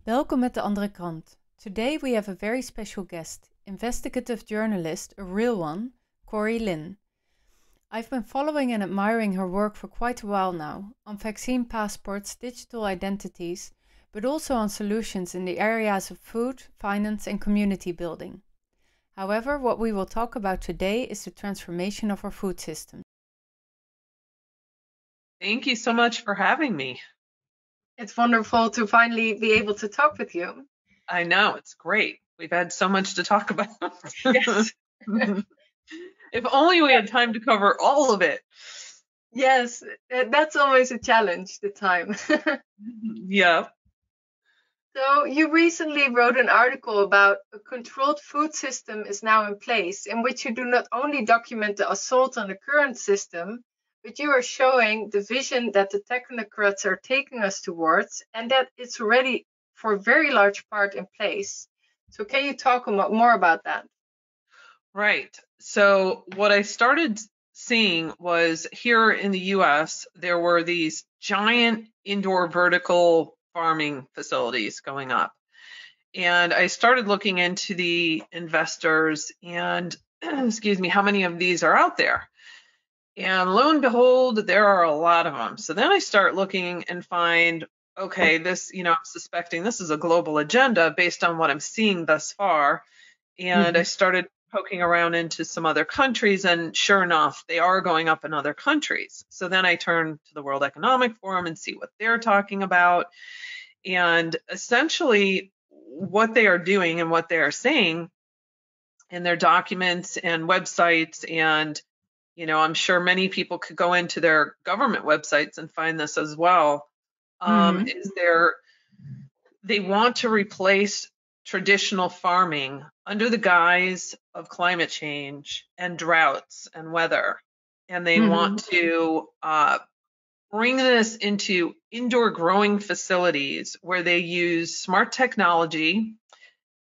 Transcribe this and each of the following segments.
Welcome at the Andere Krant. Today we have a very special guest, investigative journalist, a real one, Corey Lynn. I've been following and admiring her work for quite a while now, on vaccine passports, digital identities, but also on solutions in the areas of food, finance and community building. However, what we will talk about today is the transformation of our food system. Thank you so much for having me. It's wonderful to finally be able to talk with you. I know, it's great. We've had so much to talk about. Yes. If only we had time to cover all of it. Yes, that's always a challenge, the time. Yeah. So you recently wrote an article about a controlled food system is now in place, in which you do not only document the assault on the current system, but you are showing the vision that the technocrats are taking us towards, and that it's already for a very large part in place. So can you talk more about that? Right. So what I started seeing was here in the US, there were these giant indoor vertical farming facilities going up. And I started looking into the investors and, excuse me, how many of these are out there. And lo and behold, there are a lot of them. So then I start looking and find, okay, this, I'm suspecting this is a global agenda based on what I'm seeing thus far. And I started poking around into some other countries, and sure enough, they are going up in other countries. So then I turn to the World Economic Forum and see what they're talking about. And essentially, what they are doing and what they are saying in their documents and websites, and I'm sure many people could go into their government websites and find this as well, is they want to replace traditional farming under the guise of climate change and droughts and weather. And they want to bring this into indoor growing facilities where they use smart technology.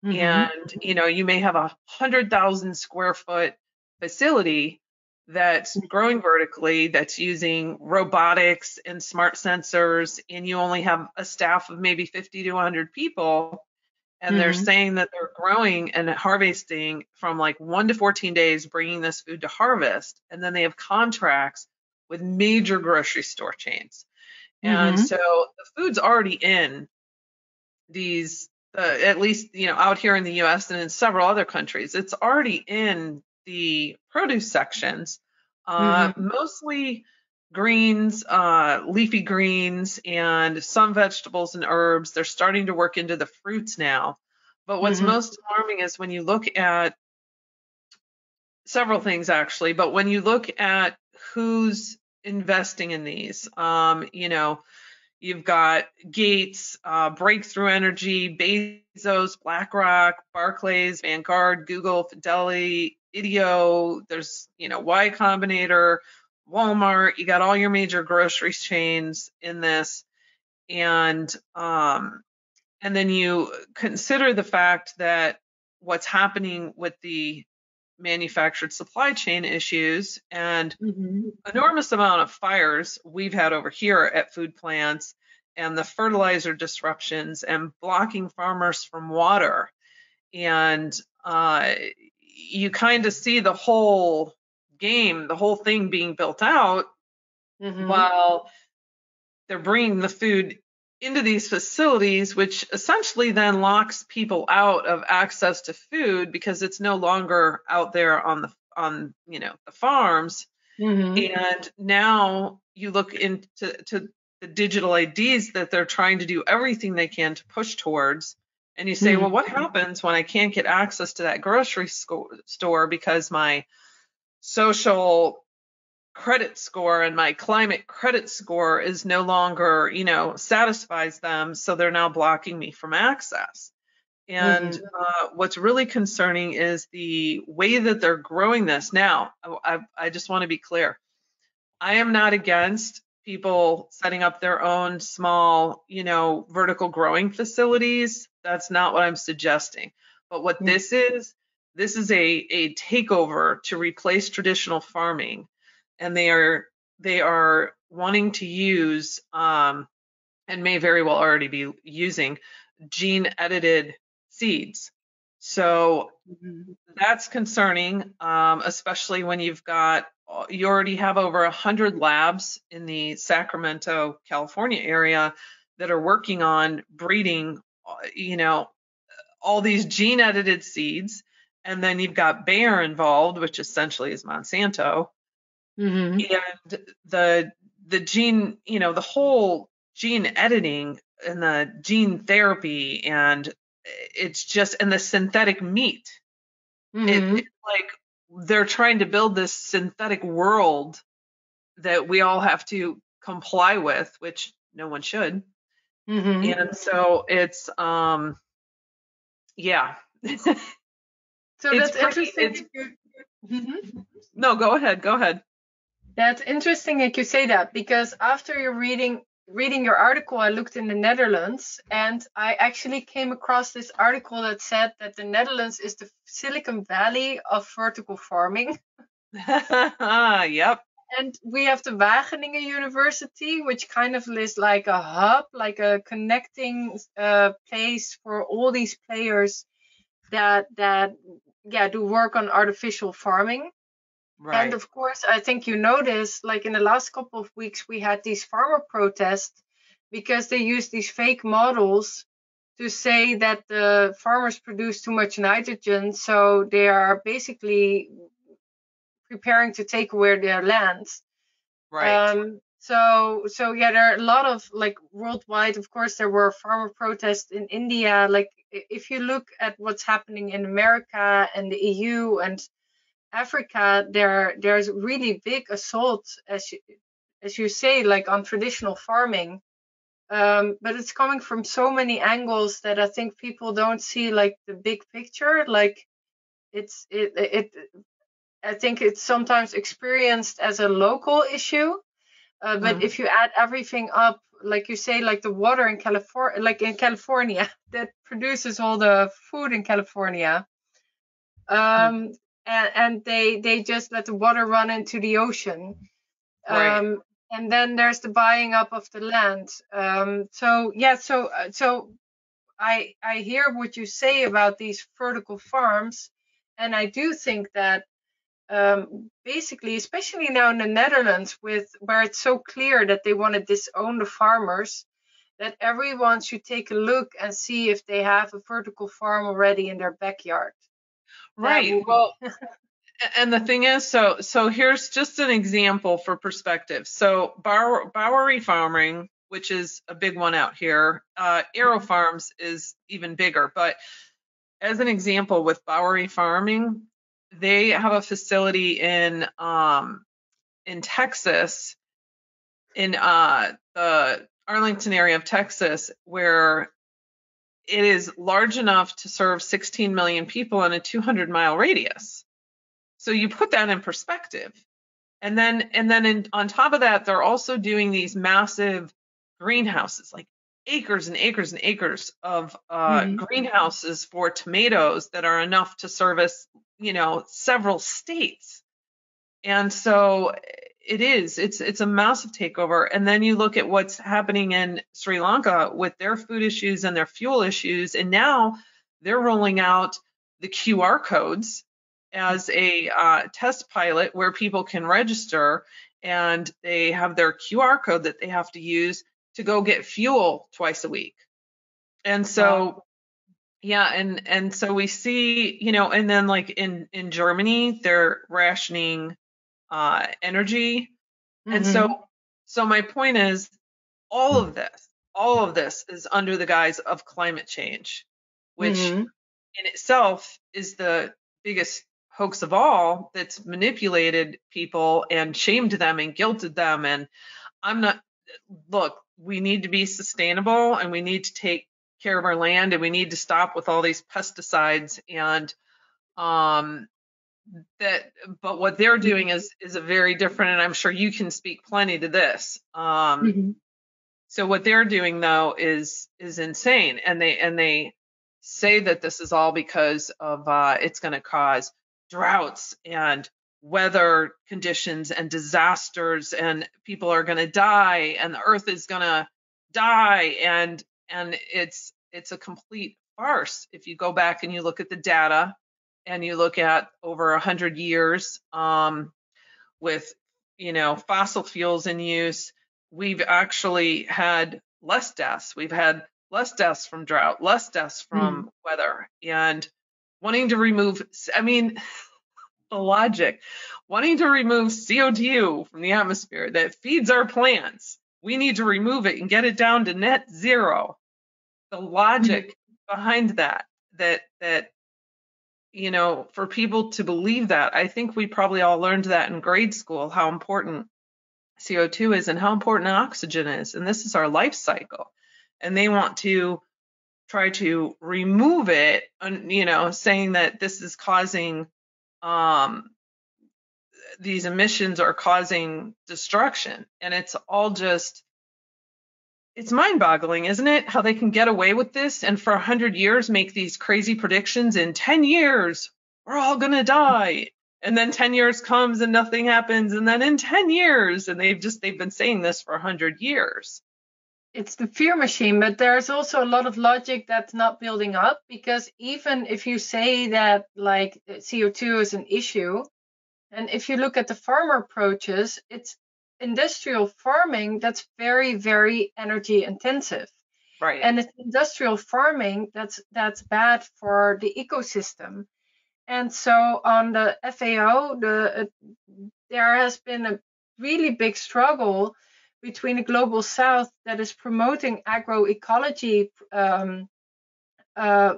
And, you may have 100,000 square foot facility that's growing vertically, that's using robotics and smart sensors, and you only have a staff of maybe 50 to 100 people. And they're saying that they're growing and harvesting from like 1 to 14 days, bringing this food to harvest. And then they have contracts with major grocery store chains. And so the food's already in these, at least, out here in the US and in several other countries, it's already in the produce sections, mostly greens, leafy greens, and some vegetables and herbs. They're starting to work into the fruits now. But what's most alarming is when you look at several things, actually, but when you look at who's investing in these, you've got Gates, Breakthrough Energy, Bezos, BlackRock, Barclays, Vanguard, Google, Fidelity, IDEO, there's, Y Combinator, Walmart, you got all your major grocery chains in this. And then you consider the fact that what's happening with the manufactured supply chain issues and enormous amount of fires we've had over here at food plants, and the fertilizer disruptions and blocking farmers from water. And you kind of see the whole game, the whole thing being built out while they're bringing the food into these facilities, which essentially then locks people out of access to food because it's no longer out there on the farms. And now you look into the digital IDs that they're trying to do everything they can to push towards. And you say, well, what happens when I can't get access to that grocery store because my social credit score and my climate credit score is no longer, satisfies them. So they're now blocking me from access. And what's really concerning is the way that they're growing this. Now, I just want to be clear. I am not against people setting up their own small, vertical growing facilities. That's not what I'm suggesting. But what this is a takeover to replace traditional farming. And they are wanting to use, and may very well already be using, gene edited seeds. So that's concerning, especially when you already have over 100 labs in the Sacramento, California area that are working on breeding, all these gene edited seeds. And then you've got Bayer involved, which essentially is Monsanto. And the gene, the whole gene editing and the gene therapy, and it's just, and the synthetic meat. It's like they're trying to build this synthetic world that we all have to comply with, which no one should. And so it's, yeah. So that's interesting. No, go ahead. That's interesting that you say that, because after you're reading your article, I looked in the Netherlands, and I actually came across this article that said that the Netherlands is the Silicon Valley of vertical farming. Yep. And we have the Wageningen University, which kind of is like a hub, like a connecting place for all these players that do work on artificial farming. Right. And of course, I think you noticed, like in the last couple of weeks, we had these farmer protests because they used these fake models to say that the farmers produce too much nitrogen, so they are basically preparing to take away their land. Right. So yeah, there are a lot of, like, worldwide. Of course, there were farmer protests in India. Like, if you look at what's happening in America and the EU and Africa, there's really big assault, as you say, like on traditional farming. But it's coming from so many angles that I think people don't see, like, the big picture. Like, I think it's sometimes experienced as a local issue. But if you add everything up, like you say, like the water in California, like in California, that produces all the food in California. And they just let the water run into the ocean. Right. And then there's the buying up of the land. So I hear what you say about these vertical farms, and I do think that basically, especially now in the Netherlands, where it's so clear that they want to disown the farmers, that everyone should take a look and see if they have a vertical farm already in their backyard. Right. Well, and the thing is, so here's just an example for perspective. So Bowery farming, which is a big one out here, Aero Farms is even bigger. But as an example, with Bowery farming, they have a facility in Texas, in the Arlington area of Texas, where it is large enough to serve 16 million people in a 200-mile radius. So you put that in perspective. And then on top of that, they're also doing these massive greenhouses, like acres and acres and acres of greenhouses for tomatoes that are enough to service, several states. And so it's a massive takeover. And then you look at what's happening in Sri Lanka with their food issues and their fuel issues. And now they're rolling out the QR codes as a test pilot where people can register, and they have their QR code that they have to use to go get fuel twice a week. And so, yeah, and so we see, and then like in Germany, they're rationing energy. And so my point is, all of this is under the guise of climate change, which in itself is the biggest hoax of all, that's manipulated people and shamed them and guilted them. And look, we need to be sustainable, and we need to take care of our land, and we need to stop with all these pesticides. And but what they're doing is a very different, and I'm sure you can speak plenty to this. So what they're doing though is insane, and they say that this is all because of it's going to cause droughts and weather conditions and disasters, and people are going to die, and the earth is going to die, and it's it's a complete farce. If you go back and you look at the data and you look at over 100 years with, fossil fuels in use, we've actually had less deaths. We've had less deaths from drought, less deaths from weather, and wanting to remove, the logic, wanting to remove CO2 from the atmosphere that feeds our plants. We need to remove it and get it down to net zero. The logic behind that, for people to believe that, I think we probably all learned that in grade school, how important CO2 is and how important oxygen is. And this is our life cycle. And they want to try to remove it, saying that this is causing, these emissions are causing destruction. And it's all just, it's mind-boggling, isn't it? How they can get away with this and for 100 years make these crazy predictions. In 10 years, we're all going to die. And then 10 years comes and nothing happens. And then in 10 years, and they've been saying this for 100 years. It's the fear machine, but there's also a lot of logic that's not building up, because even if you say that like CO2 is an issue, and if you look at the farmer approaches, it's industrial farming that's very, very energy intensive. Right. And it's industrial farming that's bad for the ecosystem. And so on the FAO, there has been a really big struggle between the global south that is promoting agroecology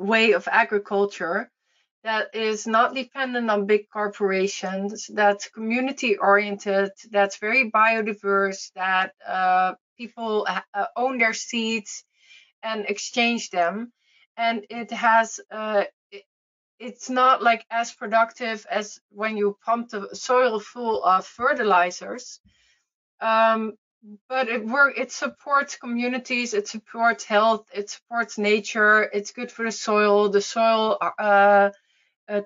way of agriculture that is not dependent on big corporations, that's community oriented, that's very biodiverse, that people own their seeds and exchange them. And it has it's not like as productive as when you pump the soil full of fertilizers. But it supports communities, it supports health, it supports nature, it's good for the soil. The soil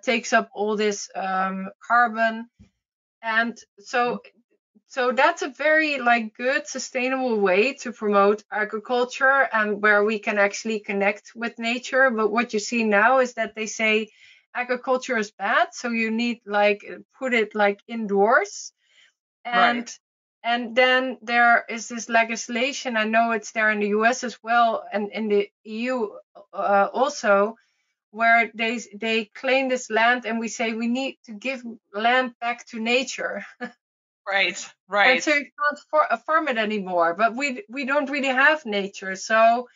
takes up all this carbon. And so that's a very good sustainable way to promote agriculture and where we can actually connect with nature. But what you see now is that they say agriculture is bad, so you need put it indoors. And right. And then there is this legislation, I know it's there in the US as well, and in the EU also, where they claim this land, and we say we need to give land back to nature. Right. And so you can't farm it anymore, but we don't really have nature. So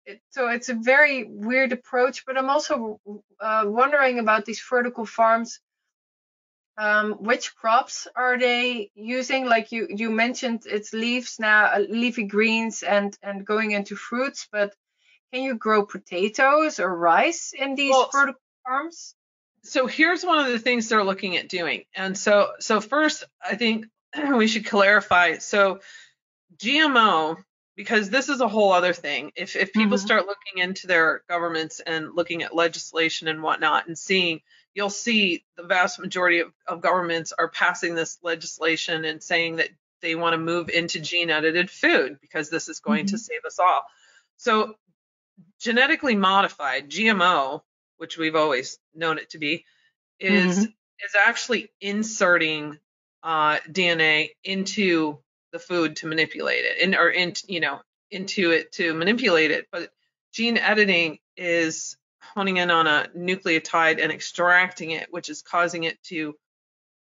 it's a very weird approach. But I'm also wondering about these vertical farms. Which crops are they using? Like you mentioned, it's leaves now, leafy greens and going into fruits, but can you grow potatoes or rice in these vertical farms? So here's one of the things they're looking at doing. And so first, I think we should clarify. So GMO, because this is a whole other thing. If people start looking into their governments and looking at legislation and whatnot and you'll see the vast majority of governments are passing this legislation and saying that they want to move into gene edited food because this is going to save us all. So genetically modified, GMO, which we've always known it to be, is actually inserting DNA into the food to manipulate it, into it to manipulate it. But gene editing is honing in on a nucleotide and extracting it, which is causing it to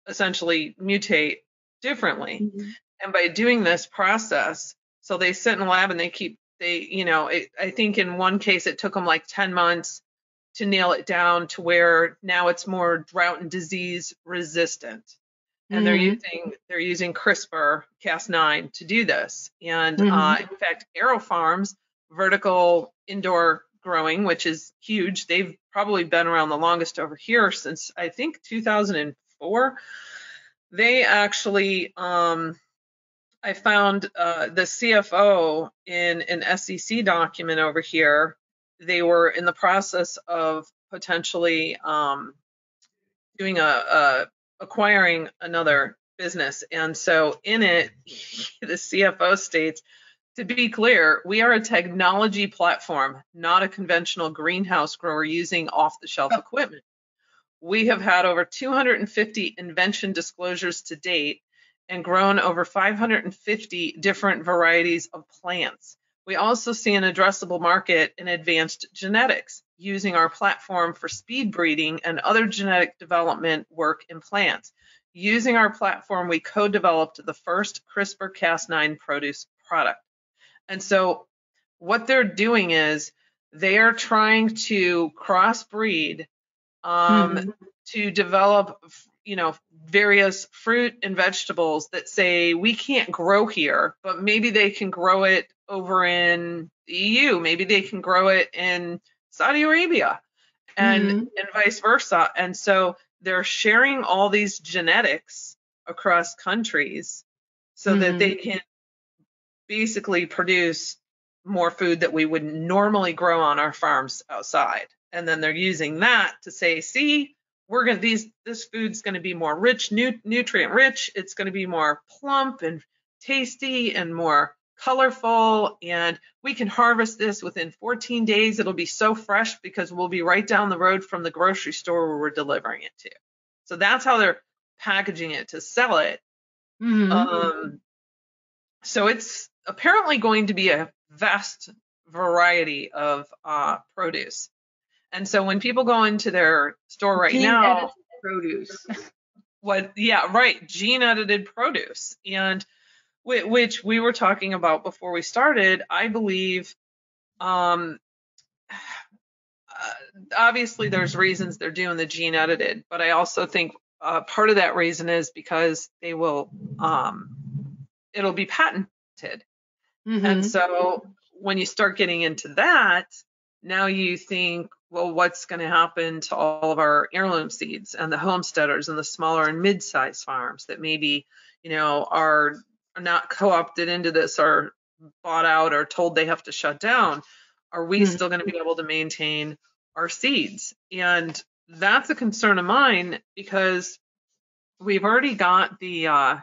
essentially mutate differently. And by doing this process, so they sit in a lab and I think in one case it took them 10 months to nail it down to where now it's more drought and disease resistant. And they're using CRISPR-Cas9 to do this. And in fact, AeroFarms, vertical indoor growing, which is huge. They've probably been around the longest over here since I think 2004. They actually, I found the CFO in an SEC document over here. They were in the process of potentially doing acquiring another business. And so in it, the CFO states, To be clear, we are a technology platform, not a conventional greenhouse grower using off-the-shelf equipment. We have had over 250 invention disclosures to date and grown over 550 different varieties of plants. We also see an addressable market in advanced genetics, using our platform for speed breeding and other genetic development work in plants. Using our platform, we co-developed the first CRISPR-Cas9 produce product. And so what they're doing is they are trying to crossbreed to develop, various fruit and vegetables that say we can't grow here, but maybe they can grow it over in the EU. Maybe they can grow it in Saudi Arabia and vice versa. And so they're sharing all these genetics across countries so that they can basically produce more food that we would normally grow on our farms outside. And then they're using that to say, see, this food's going to be more rich, nutrient rich. It's going to be more plump and tasty and more colorful. And we can harvest this within 14 days. It'll be so fresh because we'll be right down the road from the grocery store where we're delivering it to. So that's how they're packaging it to sell it. So it's apparently going to be a vast variety of produce. And so when people go into their store right now, produce. Gene edited produce, and which we were talking about before we started. I believe, obviously there's reasons they're doing the gene edited, but I also think part of that reason is because they will, it'll be patented. And so when you start getting into that, now you think, well, what's going to happen to all of our heirloom seeds and the homesteaders and the smaller and mid-sized farms that maybe, are not co-opted into this or bought out or told they have to shut down? Are we still going to be able to maintain our seeds? And that's a concern of mine because we've already got the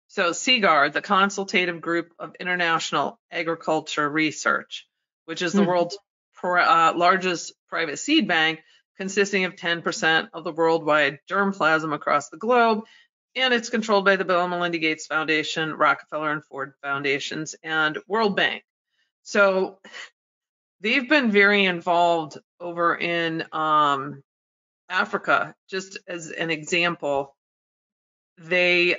so CIGAR, the Consultative Group of International Agriculture Research, which is the world's largest private seed bank, consisting of 10% of the worldwide germplasm across the globe, and it's controlled by the Bill and Melinda Gates Foundation, Rockefeller and Ford Foundations, and World Bank. So they've been very involved over in Africa. Just as an example, they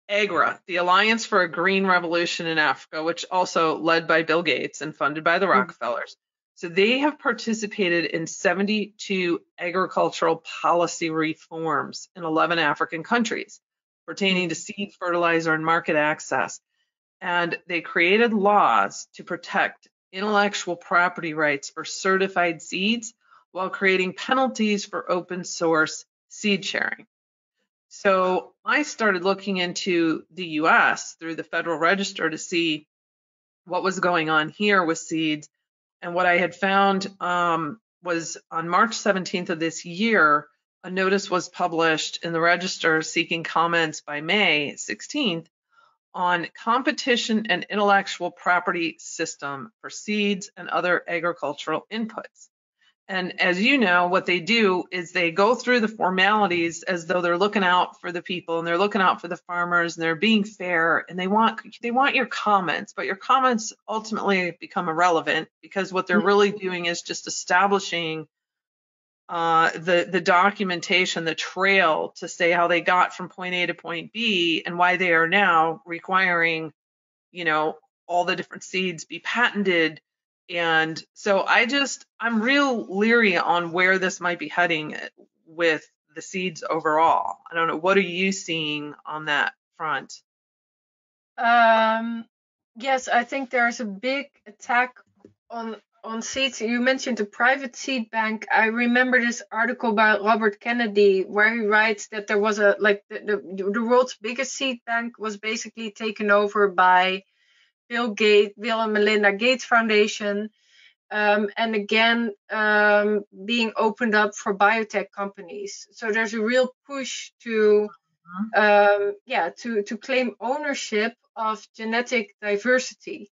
AGRA, the Alliance for a Green Revolution in Africa, which also led by Bill Gates and funded by the Rockefellers. So they have participated in 72 agricultural policy reforms in 11 African countries pertaining to seed, fertilizer, and market access. And they created laws to protect intellectual property rights for certified seeds while creating penalties for open source seed sharing. So I started looking into the US through the Federal Register to see what was going on here with seeds. And what I had found was on March 17th of this year, a notice was published in the Register seeking comments by May 16th on competition and intellectual property system for seeds and other agricultural inputs. And as you know, what they do is they go through the formalities as though they're looking out for the people and they're looking out for the farmers and they're being fair and they want your comments, but your comments ultimately become irrelevant because what they're really doing is just establishing the documentation, the trail to say how they got from point A to point B and why they are now requiring, all the different seeds be patented. And so I'm real leery on where this might be heading with the seeds overall. I don't know. What are you seeing on that front? Yes, I think there's a big attack on seeds. You mentioned the private seed bank. I remember this article by Robert Kennedy where he writes that there was the world's biggest seed bank was basically taken over by Bill and Melinda Gates Foundation, and again being opened up for biotech companies. So there's a real push to to claim ownership of genetic diversity,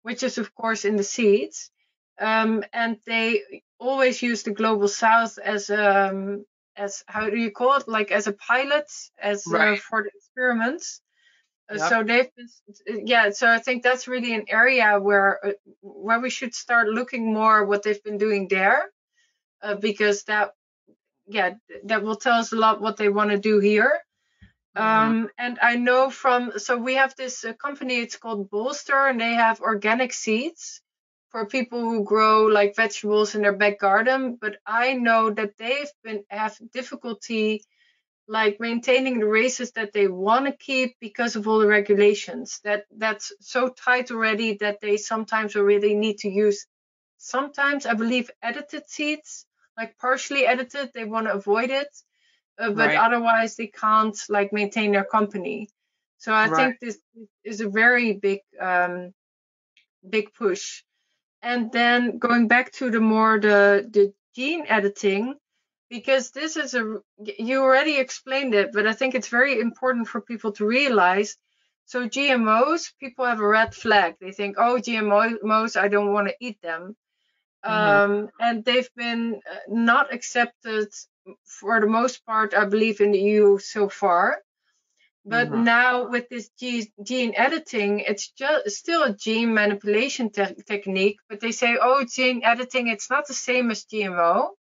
which is of course in the seeds. And they always use the global south as how do you call it, like as a pilot, as Right. for the experiments. Yep. So they've been, so I think that's really an area where we should start looking more what they've been doing there, because that will tell us a lot what they want to do here. And I know so we have this company, it's called Bolster, and they have organic seeds for people who grow like vegetables in their back garden. But I know that have difficulty like maintaining the races that they want to keep because of all the regulations. That's so tight already that they sometimes already need to use, sometimes I believe, edited seeds, like partially edited. They want to avoid it. But otherwise they can't like maintain their company. So I think this is a very big push. And then going back to the gene editing, because this is you already explained it, but I think it's very important for people to realize. So GMOs, people have a red flag. They think, oh, GMOs, I don't want to eat them. And they've been not accepted for the most part, I believe, in the EU so far. But now with this gene editing, it's just still a gene manipulation technique. But they say, oh, gene editing, it's not the same as GMO.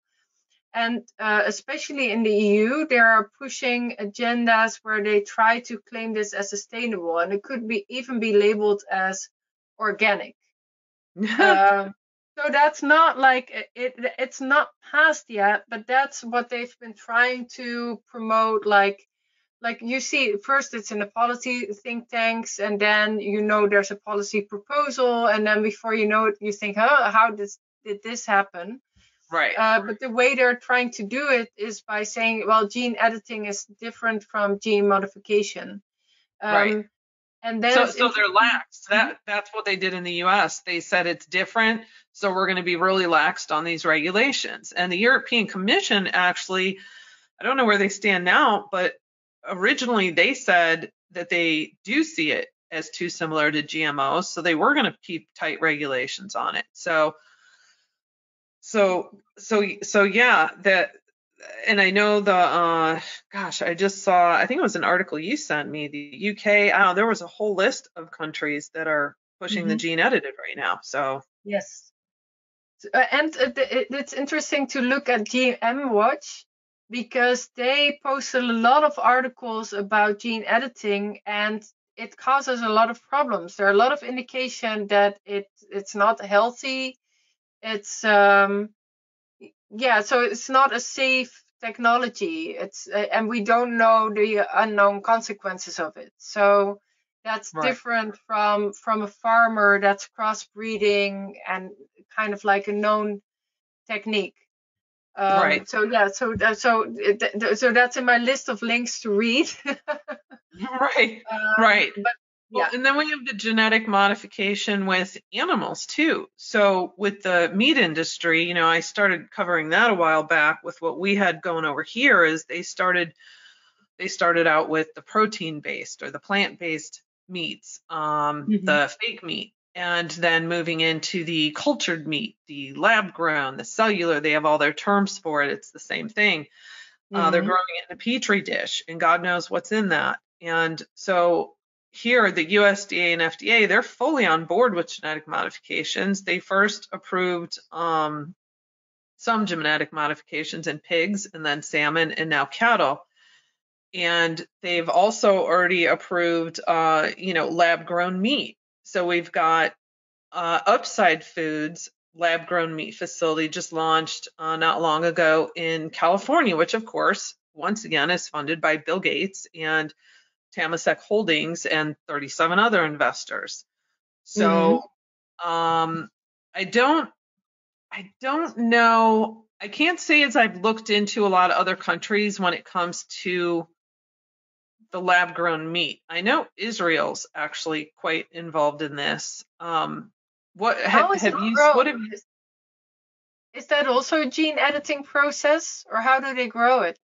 And especially in the EU, they are pushing agendas where they try to claim this as sustainable, and it could even be labeled as organic. So that's not like it's not passed yet, but that's what they've been trying to promote. Like you see, first it's in the policy think tanks, and then there's a policy proposal, and then before you know it, you think, how did this happen? Right. But the way they're trying to do it is by saying, well, gene editing is different from gene modification. Right. And then so they're lax. That's what they did in the US. They said it's different, so we're going to be really laxed on these regulations. And the European Commission actually, I don't know where they stand now, but originally they said that they do see it as too similar to GMOs, so they were going to keep tight regulations on it. So yeah, that. And I know I just saw, I think it was an article you sent me, the UK, there was a whole list of countries that are pushing the gene edited right now. So yes. And it's interesting to look at GM Watch, because they posted a lot of articles about gene editing, and it causes a lot of problems. There are a lot of indication that it's not healthy. It's so it's not a safe technology. It's and we don't know the unknown consequences of it. So that's different from a farmer that's crossbreeding and kind of like a known technique. So that's in my list of links to read. Right. But and then we have the genetic modification with animals too. So with the meat industry, I started covering that a while back. With what we had going over here is they started out with the protein-based or the plant-based meats, the fake meat, and then moving into the cultured meat, the lab-grown, the cellular. They have all their terms for it. It's the same thing. They're growing it in a petri dish, and God knows what's in that. And so here, the USDA and FDA, they're fully on board with genetic modifications. They first approved some genetic modifications in pigs, and then salmon, and now cattle. And they've also already approved, lab-grown meat. So we've got Upside Foods lab-grown meat facility just launched not long ago in California, which of course, once again, is funded by Bill Gates and Temasek Holdings and 37 other investors. So I don't know. I can't say as I've looked into a lot of other countries when it comes to the lab-grown meat. I know Israel's actually quite involved in this. Is that also a gene editing process, or how do they grow it?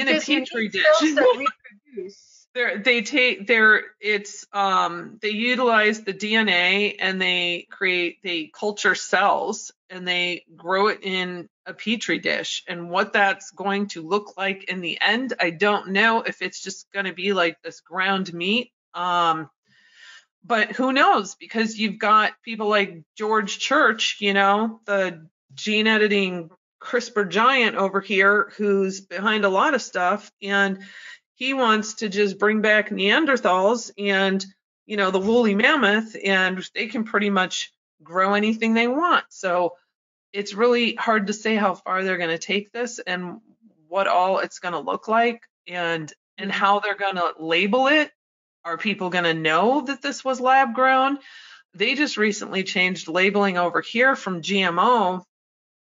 in a Because you petri need dish. cells that reproduce. They utilize the DNA and they culture cells and they grow it in a petri dish. And what that's going to look like in the end, I don't know if it's just going to be like this ground meat. But who knows? Because you've got people like George Church, the gene editing CRISPR giant over here, who's behind a lot of stuff, and he wants to just bring back Neanderthals and the woolly mammoth, and they can pretty much grow anything they want. So it's really hard to say how far they're going to take this and what all it's going to look like, and how they're going to label it. Are people going to know that this was lab grown? They just recently changed labeling over here from GMO,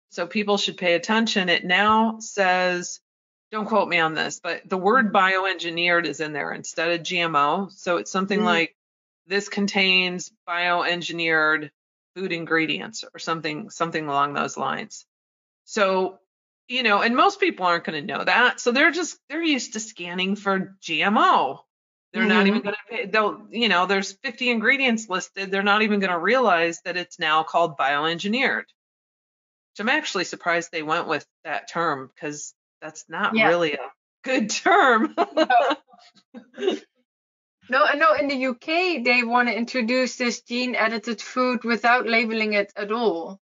so people should pay attention. It now says, don't quote me on this, but the word bioengineered is in there instead of GMO. So it's something like, this contains bioengineered food ingredients or something along those lines. So, and most people aren't going to know that. So they're used to scanning for GMO. They're not even going to pay. There's 50 ingredients listed. They're not even going to realize that it's now called bioengineered. Which I'm actually surprised they went with that term, because that's not really a good term. No, in the UK, they want to introduce this gene-edited food without labeling it at all.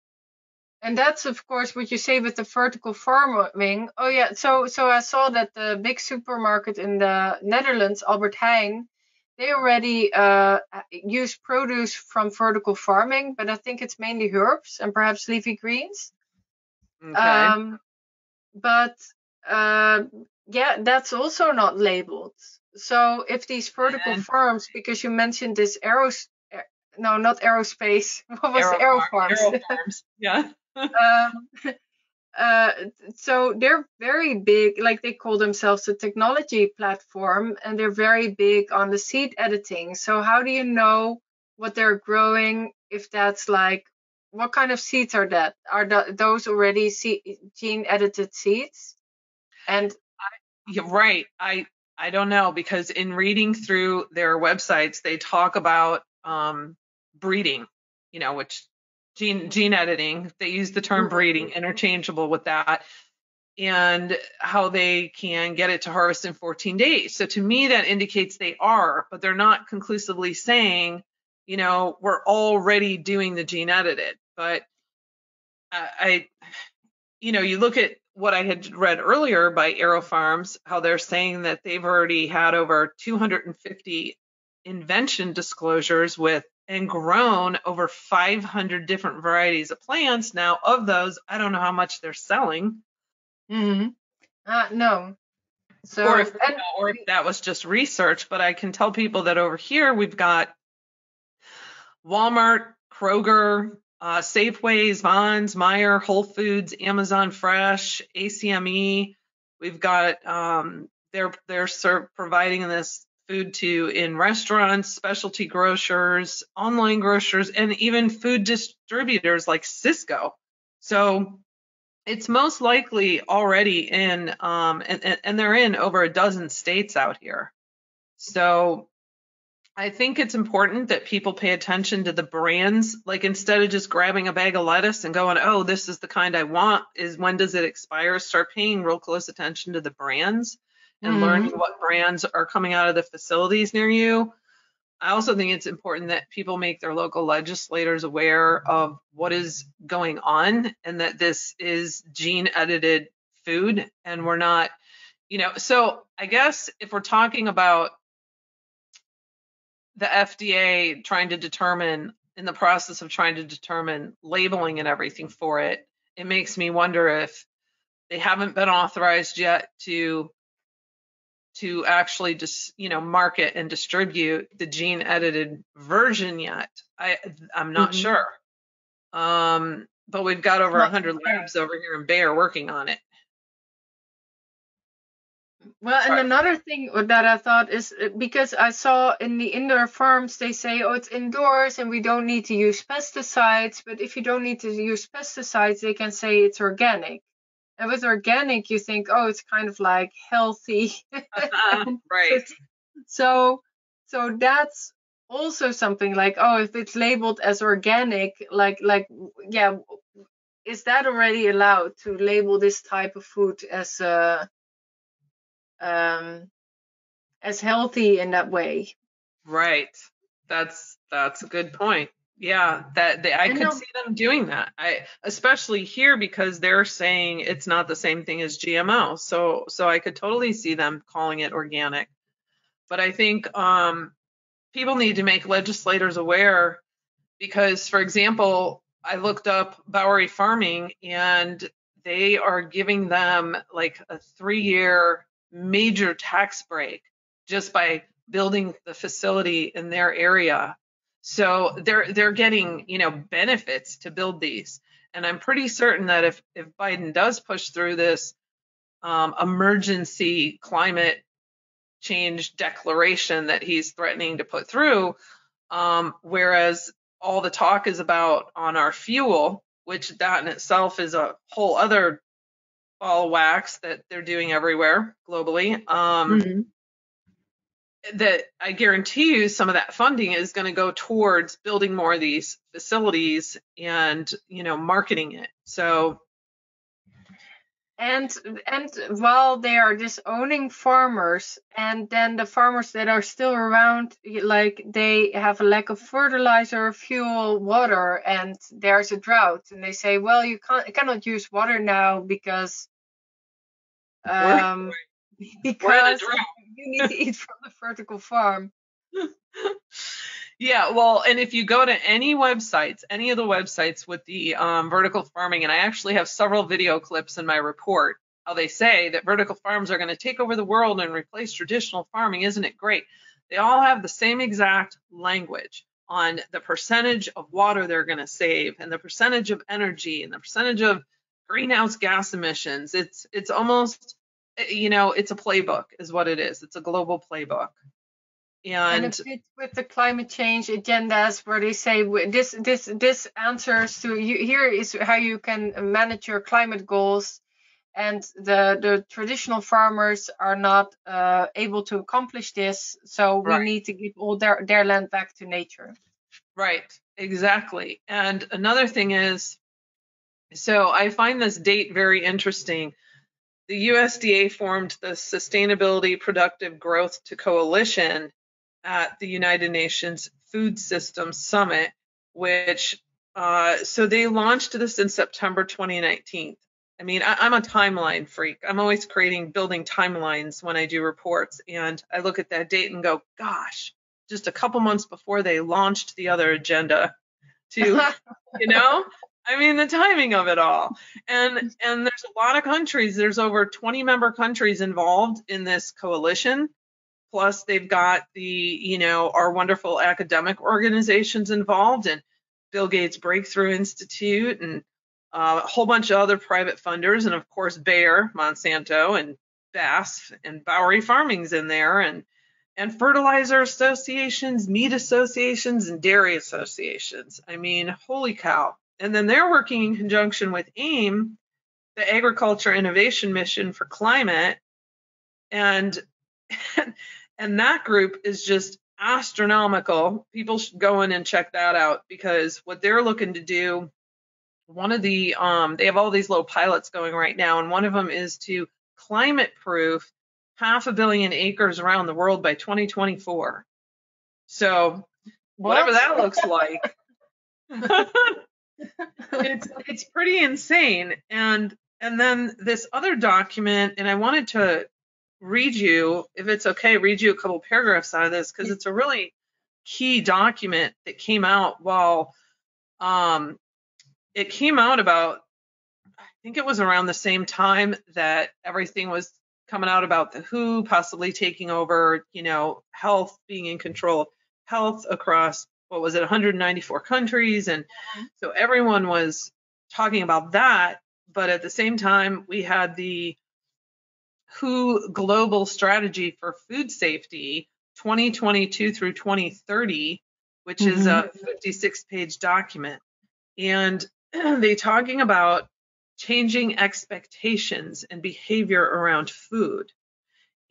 And that's, of course, what you say with the vertical farming. Oh, yeah. So I saw that the big supermarket in the Netherlands, Albert Heijn, they already use produce from vertical farming, but I think it's mainly herbs and perhaps leafy greens. Okay. That's also not labeled. So if these vertical farms, because you mentioned this not aerospace, what was aero farms? Aero farms, yeah. So they're very big, like they call themselves a technology platform, and they're very big on the seed editing. So how do you know what they're growing? If that's like, what kind of seeds are that? Are those already gene edited seeds? And you're right. I don't know, because in reading through their websites, they talk about breeding, which gene editing. They use the term breeding interchangeable with that, and how they can get it to harvest in 14 days. So to me, that indicates they are, but they're not conclusively saying, we're already doing the gene edited. But you look at what I had read earlier by Aero Farms, how they're saying that they've already had over 250 invention disclosures and grown over 500 different varieties of plants. Now, of those, I don't know how much they're selling. No. So, or if that was just research, but I can tell people that over here we've got Walmart, Kroger, Safeways, Vons, Meijer, Whole Foods, Amazon Fresh, ACME. We've got they're providing this food in restaurants, specialty grocers, online grocers, and even food distributors like Cisco. So it's most likely already in, and they're in over a dozen states out here. So I think it's important that people pay attention to the brands. Like, instead of just grabbing a bag of lettuce and going, oh, this is the kind I want, is when does it expire? Start paying real close attention to the brands and learning what brands are coming out of the facilities near you. I also think it's important that people make their local legislators aware of what is going on, and that this is gene edited food, and we're not, so I guess if we're talking about the FDA in the process of trying to determine labeling and everything for it, it makes me wonder if they haven't been authorized yet to actually just, market and distribute the gene edited version yet. I'm not sure. But we've got over 100 labs over here in Bayer working on it. Well, and another thing that I thought is, because I saw in the indoor farms, they say, oh, it's indoors and we don't need to use pesticides. But if you don't need to use pesticides, they can say it's organic. And with organic, you think, oh, it's kind of like healthy. Right. So that's also something like, oh, if it's labeled as organic, yeah, is that already allowed to label this type of food as healthy in that way? Right. That's a good point. Yeah, I could see them doing that. Especially here, because they're saying it's not the same thing as GMO. So I could totally see them calling it organic. But I think people need to make legislators aware, because, for example, I looked up Bowery farming, and they are giving them like a 3-year major tax break just by building the facility in their area. So they're getting, benefits to build these. And I'm pretty certain that if Biden does push through this emergency climate change declaration that he's threatening to put through, whereas all the talk is about on our fuel, which that in itself is a whole other ball of wax that they're doing everywhere globally. That I guarantee you some of that funding is going to go towards building more of these facilities and, marketing it. So. And while they are disowning farmers, and then the farmers that are still around, like they have a lack of fertilizer, fuel, water, and there's a drought, and they say, well, you cannot use water now because We're in a drought. You need to eat from the vertical farm. Yeah, well, and if you go to any of the websites with the vertical farming, and I actually have several video clips in my report, how they say that vertical farms are going to take over the world and replace traditional farming. Isn't it great? They all have the same exact language on the percentage of water they're going to save, and the percentage of energy, and the percentage of greenhouse gas emissions. It's almost, it's a playbook is what it is. It's a global playbook. And it fits with the climate change agendas, where they say this answers to you. Here is how you can manage your climate goals, and the traditional farmers are not able to accomplish this. So we need to give all their land back to nature. Right, exactly. And another thing is, so I find this date very interesting. The USDA formed the Sustainability Productive Growth to Coalition at the United Nations Food Systems Summit, which, so they launched this in September 2019. I mean, I'm a timeline freak. I'm always building timelines when I do reports. And I look at that date and go, gosh, just a couple months before they launched the other agenda to, I mean, the timing of it all. And there's a lot of countries. There's over 20 member countries involved in this coalition. Plus, they've got our wonderful academic organizations involved, and Bill Gates Breakthrough Institute, and a whole bunch of other private funders, and of course Bayer, Monsanto, and BASF, and Bowery Farming's in there, and fertilizer associations, meat associations, and dairy associations. I mean, holy cow. And then they're working in conjunction with AIM, the Agriculture Innovation Mission for Climate, and that group is just astronomical. People should go in and check that out, because what they're looking to do, one of the they have all these little pilots going right now, and one of them is to climate proof 500 million acres around the world by 2024. So whatever that looks like. It's pretty insane. And then this other document, and I wanted to read you a couple paragraphs out of this, because it's a really key document that came out while it came out about, I think it was around the same time that everything was coming out about the WHO possibly taking over, health, being in control of health across, 194 countries. And so everyone was talking about that. But at the same time, we had the WHO Global Strategy for Food Safety 2022 through 2030, which is a 56-page document. And they talking about changing expectations and behavior around food,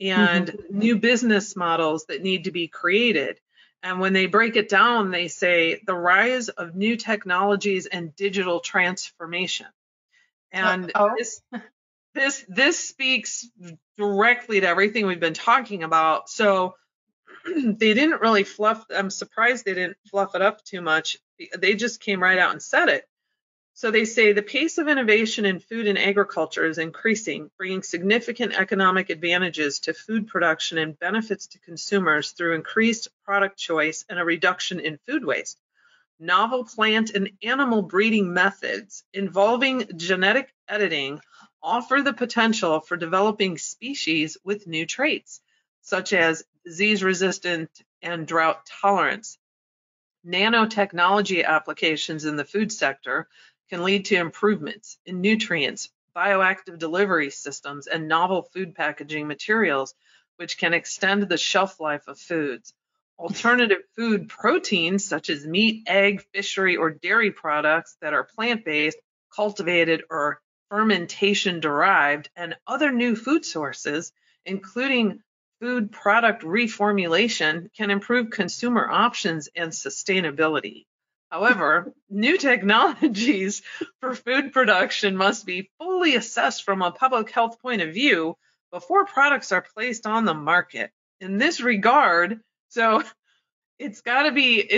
and new business models that need to be created. And when they break it down, they say the rise of new technologies and digital transformation. And this speaks directly to everything we've been talking about. So they didn't really I'm surprised they didn't fluff it up too much. They just came right out and said it. So they say the pace of innovation in food and agriculture is increasing, bringing significant economic advantages to food production and benefits to consumers through increased product choice and a reduction in food waste. Novel plant and animal breeding methods involving genetic editing offer the potential for developing species with new traits, such as disease resistant and drought tolerance. Nanotechnology applications in the food sector can lead to improvements in nutrients, bioactive delivery systems, and novel food packaging materials, which can extend the shelf life of foods. Alternative food proteins, such as meat, egg, fishery, or dairy products that are plant-based, cultivated, or fermentation-derived, and other new food sources, including food product reformulation, can improve consumer options and sustainability. However, new technologies for food production must be fully assessed from a public health point of view before products are placed on the market. In this regard, so it's got to be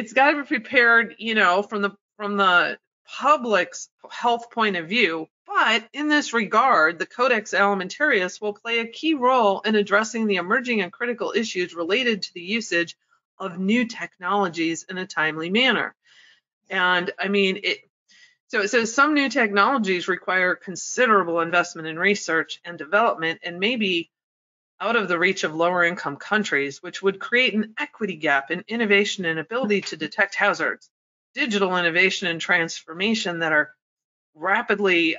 prepared, from the public's health point of view. But in this regard, the Codex Alimentarius will play a key role in addressing the emerging and critical issues related to the usage of new technologies in a timely manner. And I mean, so it says some new technologies require considerable investment in research and development and maybe out of the reach of lower income countries, which would create an equity gap in innovation and ability to detect hazards. Digital innovation and transformation that are rapidly,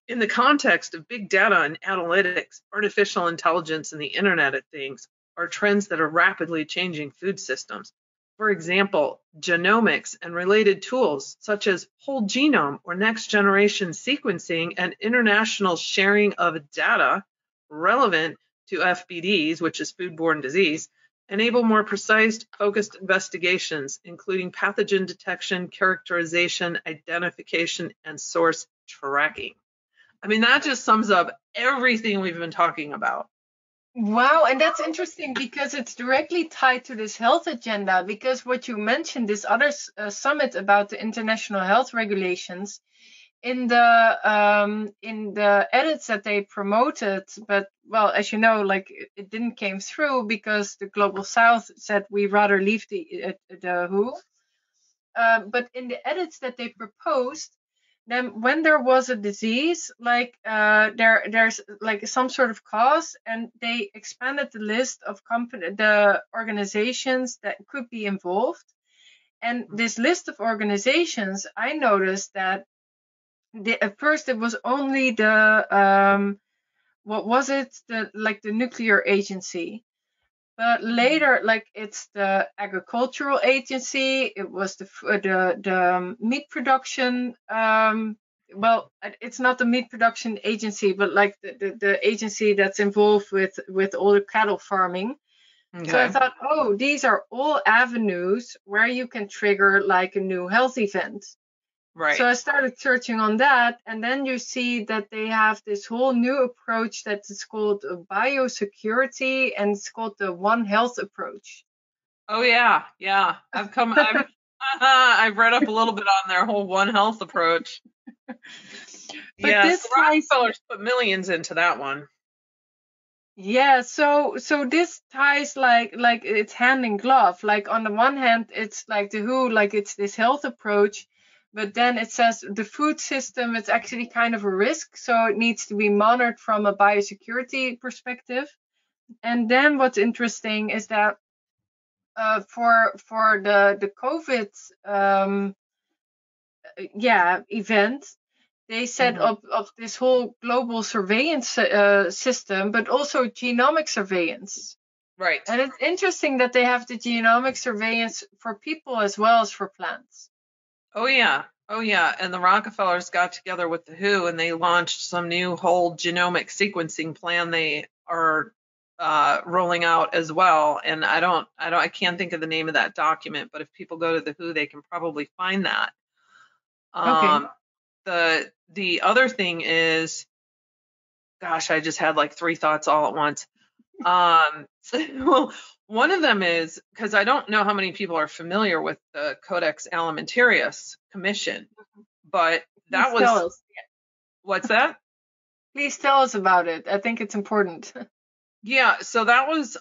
in the context of big data and analytics, artificial intelligence, and the Internet of Things are trends that are rapidly changing food systems. For example, genomics and related tools such as whole genome or next generation sequencing and international sharing of data relevant to FBDs, which is foodborne disease, enable more precise, focused investigations, including pathogen detection, characterization, identification, and source tracking. I mean, that just sums up everything we've been talking about. Wow, and that's interesting because it's directly tied to this health agenda, because what you mentioned, this other summit about the international health regulations, in the edits that they promoted, but well, as you know, like it didn't came through because the Global South said we rather leave the WHO. But in the edits that they proposed, then when there was a disease, like there's like some sort of cause, and they expanded the list of the organizations that could be involved. And this list of organizations, I noticed that at first it was only the the nuclear agency, but later like it's the agricultural agency, it was the meat production, well, it's not the meat production agency, but like the agency that's involved with all the cattle farming. Okay. So I thought, oh, these are all avenues where you can trigger like a new health event. Right. So I started searching on that, and then you see that they have this whole new approach that is called biosecurity, and it's called the One Health approach. Oh yeah. I've read up a little bit on their whole One Health approach. But this Rockefellers put millions into that one. Yeah, so this ties like it's hand in glove. Like on the one hand, it's like the WHO, like it's this health approach. But then it says the food system is actually kind of a risk, so it needs to be monitored from a biosecurity perspective. And then what's interesting is that for the COVID event, they set up of this whole global surveillance system, but also genomic surveillance. Right. And it's interesting that they have the genomic surveillance for people as well as for plants. Oh yeah, Oh yeah, and the Rockefellers got together with the WHO and they launched some new whole genomic sequencing plan they are rolling out as well. And I can't think of the name of that document, but if people go to the WHO, they can probably find that. Okay. The other thing is, gosh, I just had like three thoughts all at once. Well, one of them is, because I don't know how many people are familiar with the Codex Alimentarius Commission, but that Please tell was, us. what's that? Please tell us about it. I think it's important. Yeah, so that was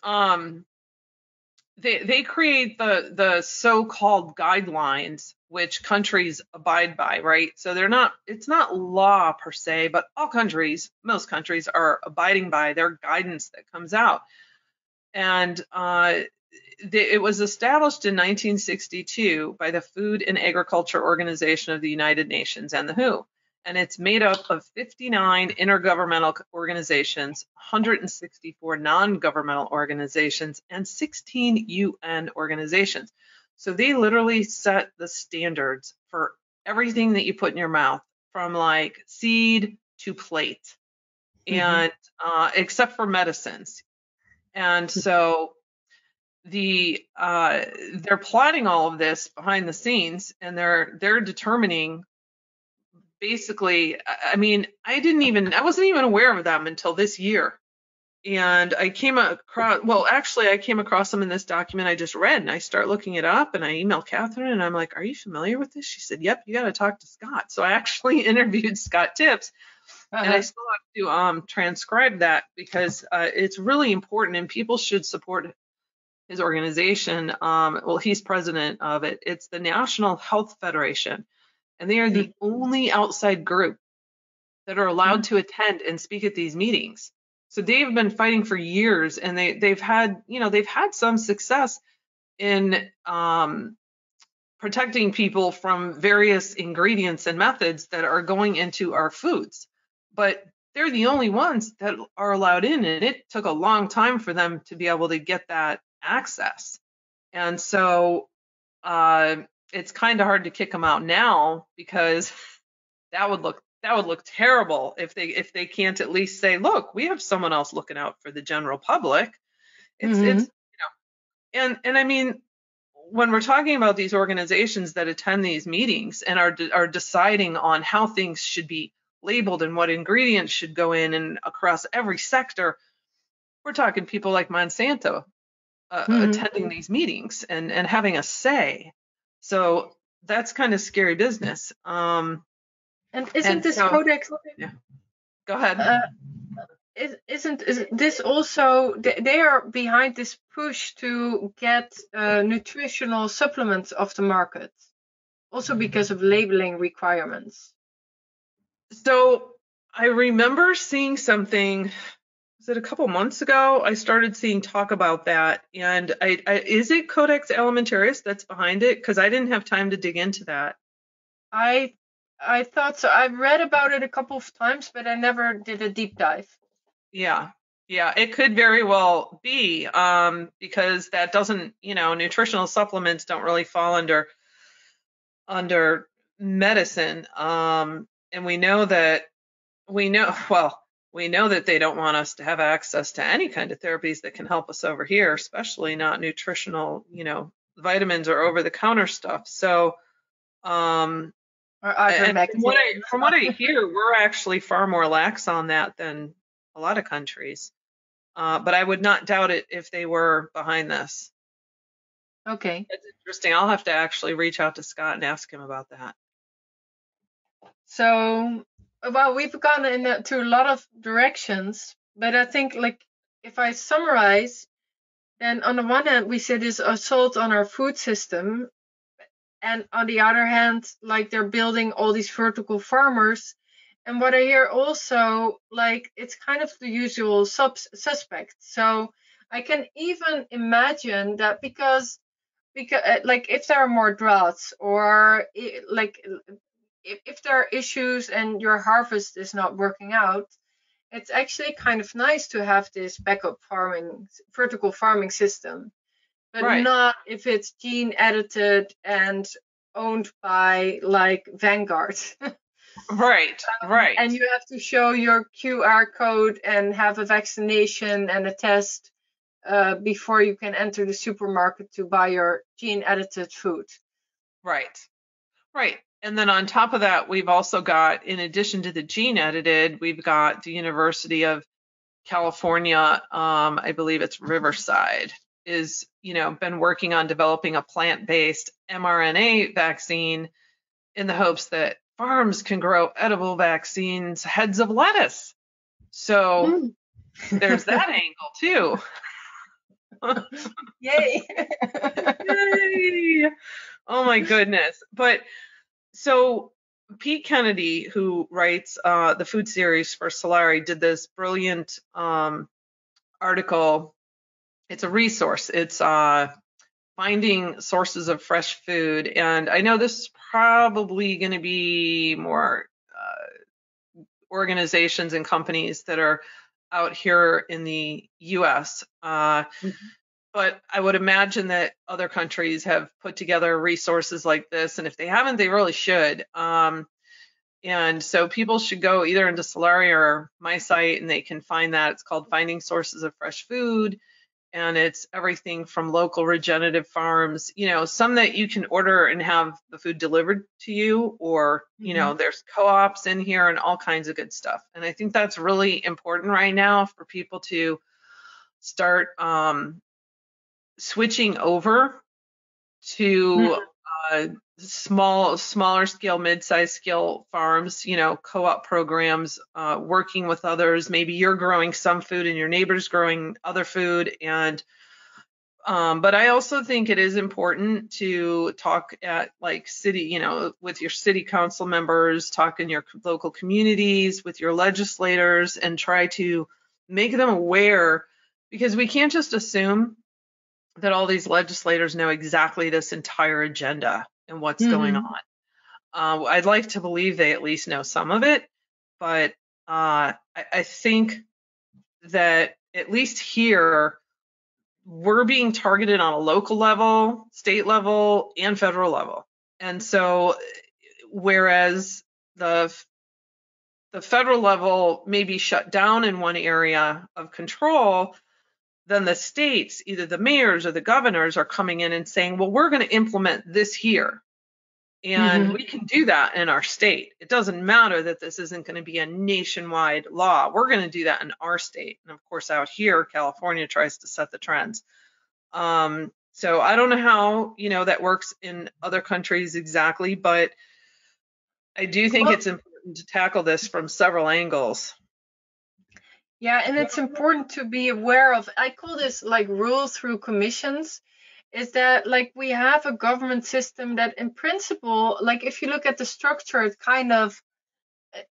they create the so-called guidelines which countries abide by, right? So it's not law per se, but most countries are abiding by their guidance that comes out. And it was established in 1962 by the Food and Agriculture Organization of the United Nations and the WHO. And it's made up of 59 intergovernmental organizations, 164 non-governmental organizations, and 16 UN organizations. So they literally set the standards for everything that you put in your mouth, from like seed to plate, and except for medicines. And so they're plotting all of this behind the scenes, and they're determining, basically, I mean, I wasn't even aware of them until this year. And I came across them in this document I just read, and I start looking it up, and I emailed Catherine, and I'm like, are you familiar with this? She said, yep, you got to talk to Scott. So I actually interviewed Scott Tips, and I still have to transcribe that because it's really important, and people should support his organization. Well, he's president of it. It's the National Health Federation, and they are the only outside group that are allowed to attend and speak at these meetings. So they've been fighting for years, and they've had some success in protecting people from various ingredients and methods that are going into our foods. But they're the only ones that are allowed in, and it took a long time for them to be able to get that access. And so it's kind of hard to kick them out now, because that would look terrible if they can't at least say, look, we have someone else looking out for the general public. It's and I mean, when we're talking about these organizations that attend these meetings and are deciding on how things should be labeled and what ingredients should go in and across every sector, we're talking people like Monsanto attending these meetings and having a say. So that's kind of scary business. And isn't this codex? Yeah. Go ahead. Isn't this also? They are behind this push to get nutritional supplements off the market, also because of labeling requirements. So I remember seeing something. Was it a couple months ago? I started seeing talk about that, and is it Codex Alimentarius that's behind it? Because I didn't have time to dig into that. I thought so. I've read about it a couple of times, but I never did a deep dive. Yeah, it could very well be, because that doesn't, nutritional supplements don't really fall under medicine, and we know that they don't want us to have access to any kind of therapies that can help us over here, especially not nutritional, vitamins or over-the-counter stuff. So, from what I hear, we're actually far more lax on that than a lot of countries. But I would not doubt it if they were behind this. Okay. That's interesting. I'll have to actually reach out to Scott and ask him about that. So, well, we've gone into a lot of directions, but I think, like, if I summarize, then on the one hand, we see this assault on our food system, and on the other hand, like, they're building all these vertical farmers. And what I hear also, like, it's kind of the usual suspect. So I can even imagine that because like, if there are more droughts, or like if there are issues and your harvest is not working out, it's actually kind of nice to have this backup vertical farming system. But right. Not if it's gene edited and owned by like Vanguard. Right, right. And you have to show your QR code and have a vaccination and a test before you can enter the supermarket to buy your gene-edited food. Right, right. And then on top of that, we've also got, in addition to the gene edited, we've got the University of California, I believe it's Riverside, is, been working on developing a plant-based mRNA vaccine in the hopes that farms can grow edible vaccines, heads of lettuce. So there's that angle too. Yay. Yay! Oh my goodness. But so Pete Kennedy, who writes the food series for Solari, did this brilliant article. It's a resource. It's finding sources of fresh food. And I know this is probably going to be more organizations and companies that are out here in the US. But I would imagine that other countries have put together resources like this. And if they haven't, they really should. And so people should go either into Solari or my site and they can find that. It's called Finding Sources of Fresh Food. And it's everything from local regenerative farms, some that you can order and have the food delivered to you, or, there's co-ops in here and all kinds of good stuff. And I think that's really important right now for people to start switching over to smaller scale, mid-sized scale farms, co-op programs, working with others. Maybe you're growing some food and your neighbor's growing other food. And but I also think it is important to talk at like city, with your city council members, talk in your local communities, with your legislators, and try to make them aware, because we can't just assume that all these legislators know exactly this entire agenda and what's going on. I'd like to believe they at least know some of it, but I think that at least here, we're being targeted on a local level, state level, and federal level. And so whereas the federal level may be shut down in one area of control, then the states, either the mayors or the governors, are coming in and saying, well, we're going to implement this here. And we can do that in our state. It doesn't matter that this isn't going to be a nationwide law. We're going to do that in our state. And of course, out here, California tries to set the trends. So I don't know how, that works in other countries exactly, but I do think it's important to tackle this from several angles. Yeah, and it's important to be aware of, I call this like rule through commissions, is that like we have a government system that in principle, like if you look at the structure, it kind of,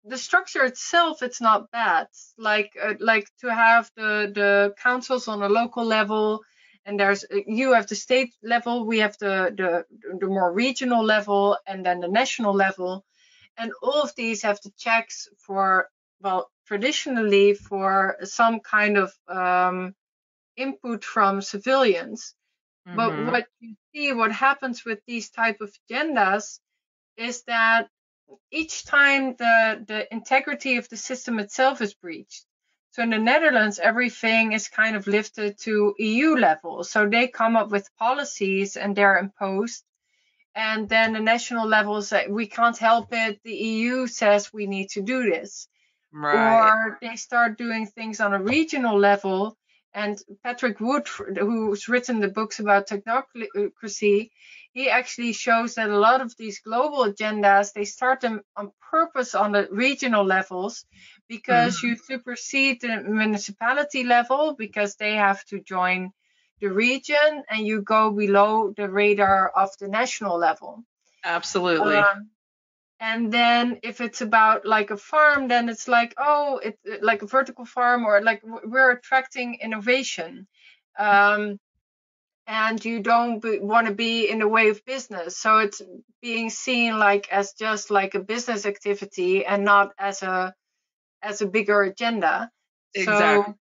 the structure itself, it's not bad. Like to have the councils on a local level, and you have the state level, we have the more regional level, and then the national level. And all of these have the checks for, well, traditionally for some kind of input from civilians. But what you see, what happens with these type of agendas is that each time the integrity of the system itself is breached. So in the Netherlands, everything is kind of lifted to EU level. So they come up with policies and they're imposed. And then the national level say, we can't help it. The EU says we need to do this. Right. Or they start doing things on a regional level. And Patrick Wood, who's written the books about technocracy, he actually shows that a lot of these global agendas, they start them on purpose on the regional levels, because you supersede the municipality level because they have to join the region, and you go below the radar of the national level. Absolutely. And then if it's about like a farm, then it's like, oh, it's like a vertical farm, or like we're attracting innovation. And you don't want to be in the way of business. So it's being seen like as just like a business activity and not as a bigger agenda. Exactly.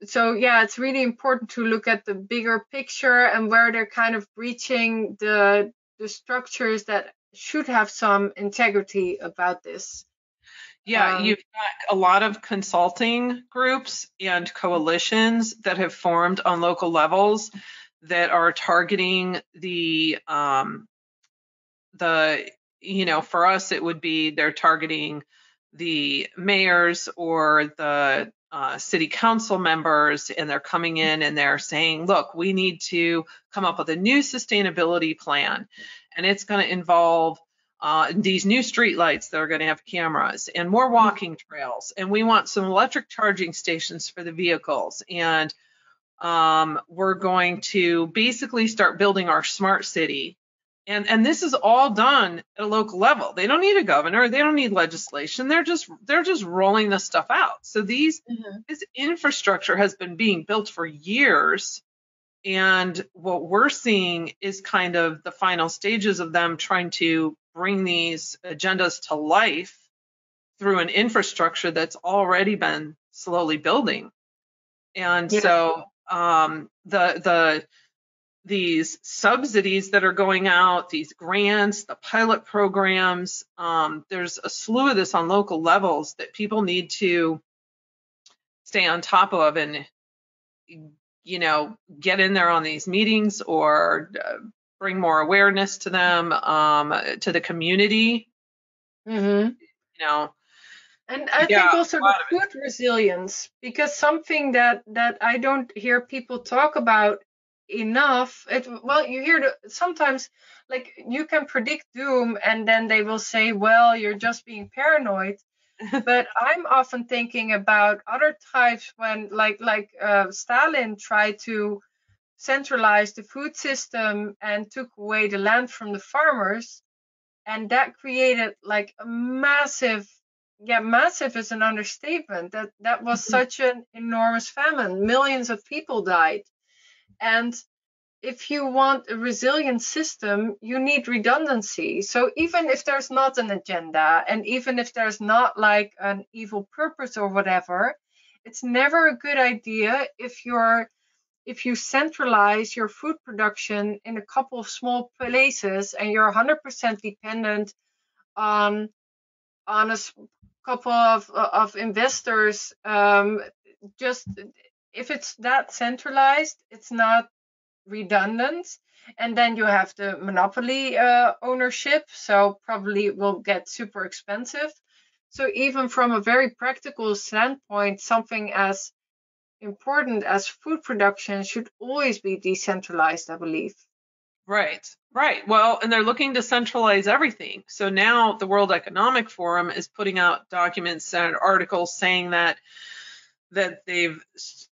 So yeah, it's really important to look at the bigger picture and where they're kind of breaching the the structures that should have some integrity about this. Yeah, you've got a lot of consulting groups and coalitions that have formed on local levels that are targeting for us, it would be they're targeting the mayors or the city council members, and they're coming in and they're saying, look, we need to come up with a new sustainability plan, and it's going to involve these new streetlights that are going to have cameras and more walking trails, and we want some electric charging stations for the vehicles, and we're going to basically start building our smart city. And this is all done at a local level. They don't need a governor. They don't need legislation. They're just rolling this stuff out. So this infrastructure has been being built for years. And what we're seeing is kind of the final stages of them trying to bring these agendas to life through an infrastructure that's already been slowly building. And so these subsidies that are going out, these grants, the pilot programs, there's a slew of this on local levels that people need to stay on top of and, get in there on these meetings or bring more awareness to them, to the community. And I think also the food resilience, because something that I don't hear people talk about enough. You hear sometimes, like, you can predict doom and then they will say, well, you're just being paranoid. But I'm often thinking about other types when like Stalin tried to centralize the food system and took away the land from the farmers, and that created like a massive is an understatement. That was such an enormous famine. Millions of people died. And if you want a resilient system, you need redundancy. So even if there's not an agenda, and even if there's not like an evil purpose or whatever, it's never a good idea if you centralize your food production in a couple of small places and you're 100% dependent on a couple of investors. Just if it's that centralized, it's not redundant, and then you have the monopoly ownership, so probably it will get super expensive. So even from a very practical standpoint, something as important as food production should always be decentralized, I believe. Right. Well, and they're looking to centralize everything. So now the World Economic Forum is putting out documents and articles saying that they've,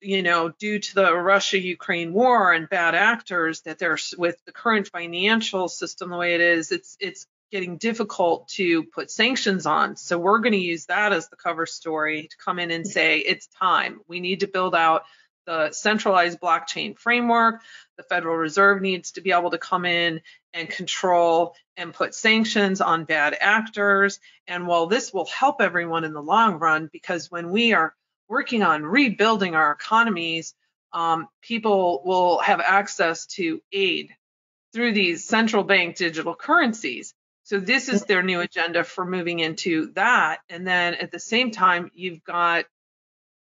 due to the Russia-Ukraine war and bad actors, that they're, with the current financial system the way it is, it's getting difficult to put sanctions on. So we're going to use that as the cover story to come in and say, it's time. We need to build out the centralized blockchain framework. The Federal Reserve needs to be able to come in and control and put sanctions on bad actors. And while this will help everyone in the long run, because when we are working on rebuilding our economies, people will have access to aid through these central bank digital currencies. So this is their new agenda for moving into that. And then at the same time, you've got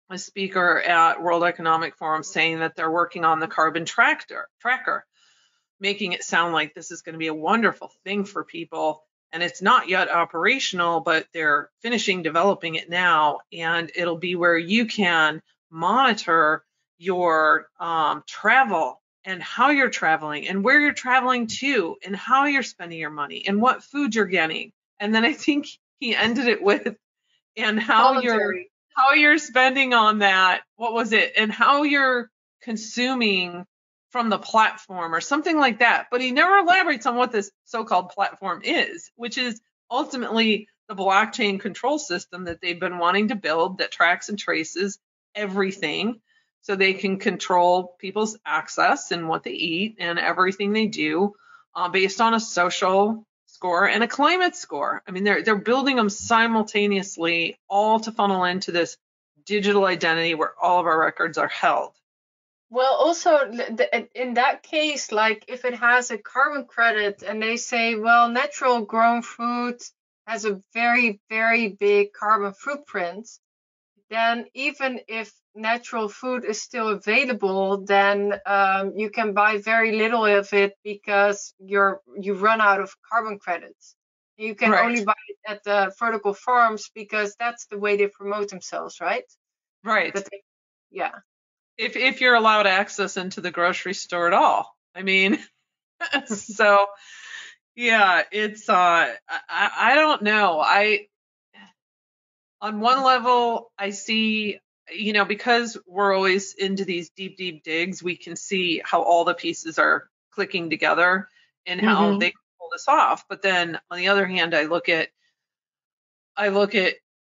a speaker at World Economic Forum saying that they're working on the carbon tracker, making it sound like this is going to be a wonderful thing for people. And it's not yet operational, but they're finishing developing it now. And it'll be where you can monitor your travel and how you're traveling and where you're traveling to and how you're spending your money and what food you're getting. And then I think he ended it with, and how you're spending on that. What was it? And how you're consuming from the platform or something like that. But he never elaborates on what this so-called platform is, which is ultimately the blockchain control system that they've been wanting to build that tracks and traces everything, so they can control people's access and what they eat and everything they do based on a social score and a climate score. I mean, they're building them simultaneously, all to funnel into this digital identity where all of our records are held. Well, also in that case, like if it has a carbon credit and they say, well, natural grown food has a very, very big carbon footprint, then even if natural food is still available, then you can buy very little of it because you run out of carbon credits. You can Right. only buy it at the vertical farms because that's the way they promote themselves, right? Right. But yeah. If you're allowed access into the grocery store at all. I mean, so yeah, it's I don't know. On one level, I see, because we're always into these deep, deep digs, we can see how all the pieces are clicking together and how Mm-hmm. they can pull this off. But then on the other hand, I look at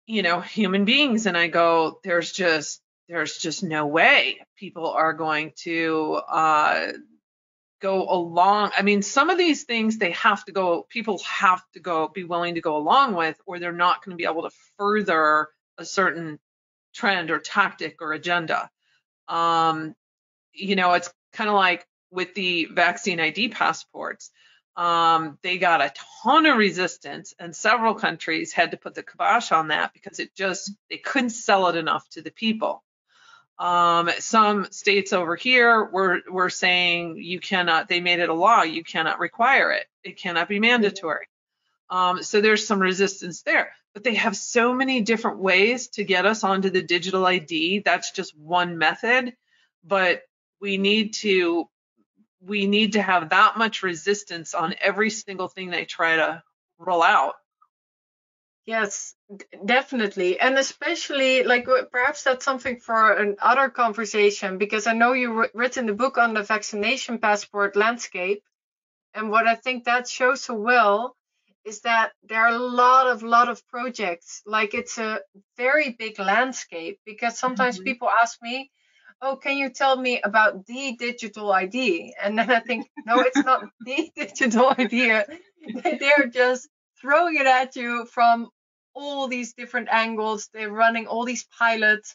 human beings and I go, there's just no way people are going to go along. I mean, some of these things people have to go be willing to go along with, or they're not going to be able to further a certain trend or tactic or agenda. It's kind of like with the vaccine ID passports. They got a ton of resistance, and several countries had to put the kibosh on that because they couldn't sell it enough to the people. Some states over here were saying you cannot. They made it a law. You cannot require it. It cannot be mandatory. So there's some resistance there. But they have so many different ways to get us onto the digital ID. That's just one method. But we need to have that much resistance on every single thing they try to roll out. Yes, definitely. And especially, like, perhaps that's something for another conversation, because I know you written the book on the vaccination passport landscape. And what I think that shows so well is that there are a lot of projects. Like, it's a very big landscape, because sometimes Mhm. people ask me, oh, can you tell me about the digital ID? And then I think, no, it's not the digital idea. They're just throwing it at you from all these different angles. They're running all these pilots.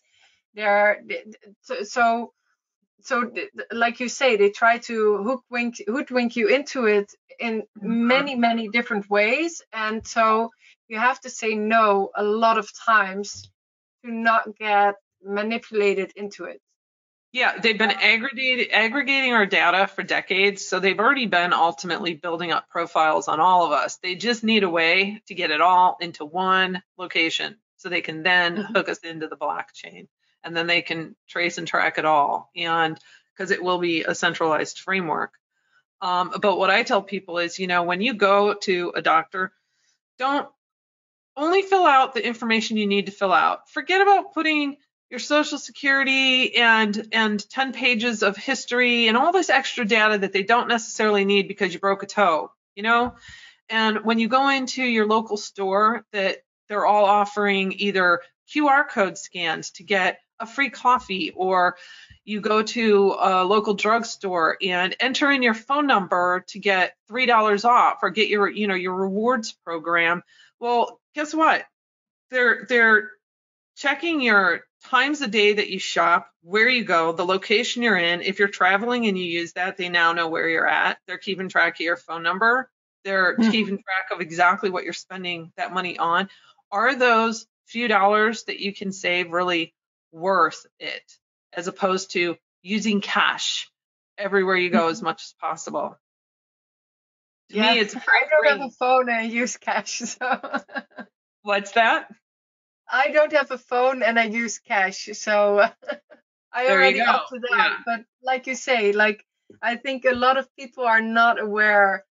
They're so like you say, they try to hoodwink you into it in many different ways, and so you have to say no a lot of times to not get manipulated into it. Yeah, they've been aggregating our data for decades, so they've already been ultimately building up profiles on all of us. They just need a way to get it all into one location so they can then hook us into the blockchain, and then they can trace and track it all, and because it will be a centralized framework. But what I tell people is, when you go to a doctor, don't only fill out the information you need to fill out. Forget about putting your social security and 10 pages of history and all this extra data that they don't necessarily need because you broke a toe, And when you go into your local store, that they're all offering either QR code scans to get a free coffee, or you go to a local drugstore and enter in your phone number to get $3 off or get your rewards program. Well, guess what? They're checking your times a day that you shop, where you go, the location you're in. If you're traveling and you use that, they now know where you're at. They're keeping track of your phone number. They're keeping track of exactly what you're spending that money on. Are those few dollars that you can save really worth it, as opposed to using cash everywhere you go as much as possible? To Yeah, me, it's I don't have a great. phone and I use cash, so What's that? I don't have a phone and I use cash, so I There you already go. opted Yeah. out. But like you say, like, I think a lot of people are not aware.